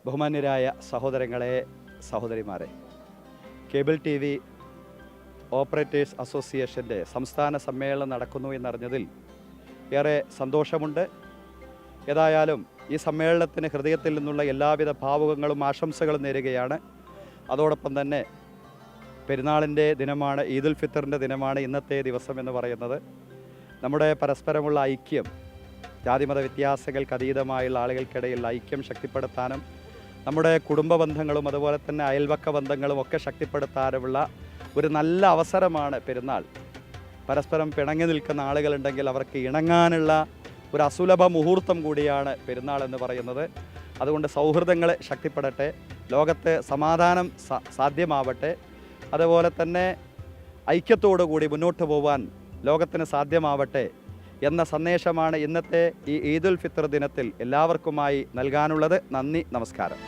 ബഹുമാന്യരായ സഹോദരങ്ങളെ, സഹോദരിമാരെ, കേബിൾ ടി വി ഓപ്പറേറ്റേഴ്സ് അസോസിയേഷൻ്റെ സംസ്ഥാന സമ്മേളനം നടക്കുന്നു എന്നറിഞ്ഞതിൽ ഏറെ സന്തോഷമുണ്ട്. ഏതായാലും ഈ സമ്മേളനത്തിന് ഹൃദയത്തിൽ നിന്നുള്ള എല്ലാവിധ ഭാവുകങ്ങളും ആശംസകളും നേരുകയാണ്. അതോടൊപ്പം തന്നെ പെരുന്നാളിൻ്റെ ദിനമാണ്, ഈദുൽ ഫിത്തറിൻ്റെ ദിനമാണ് ഇന്നത്തെ ദിവസം എന്ന് പറയുന്നത്. നമ്മുടെ പരസ്പരമുള്ള ഐക്യം, ജാതിമത വ്യത്യാസങ്ങൾക്ക് അതീതമായുള്ള ആളുകൾക്കിടയിൽ ഐക്യം ശക്തിപ്പെടുത്താനും നമ്മുടെ കുടുംബ ബന്ധങ്ങളും അതുപോലെ തന്നെ അയൽവക്ക ബന്ധങ്ങളും ഒക്കെ ശക്തിപ്പെടുത്താനുമുള്ള ഒരു നല്ല അവസരമാണ് പെരുന്നാൾ. പരസ്പരം പിണങ്ങി നിൽക്കുന്ന ആളുകളുണ്ടെങ്കിൽ അവർക്ക് ഇണങ്ങാനുള്ള ഒരു അസുലഭ മുഹൂർത്തം കൂടിയാണ് പെരുന്നാൾ എന്ന് പറയുന്നത്. അതുകൊണ്ട് സൗഹൃദങ്ങൾ ശക്തിപ്പെടട്ടെ, ലോകത്ത് സമാധാനം സാധ്യമാവട്ടെ, അതുപോലെ തന്നെ ഐക്യത്തോടു കൂടി മുന്നോട്ട് പോകാൻ ലോകത്തിന് സാധ്യമാവട്ടെ എന്ന സന്ദേശമാണ് ഇന്നത്തെ ഈ ഈദുൽ ഫിത്തർ ദിനത്തിൽ എല്ലാവർക്കുമായി നൽകാനുള്ളത്. നന്ദി, നമസ്കാരം.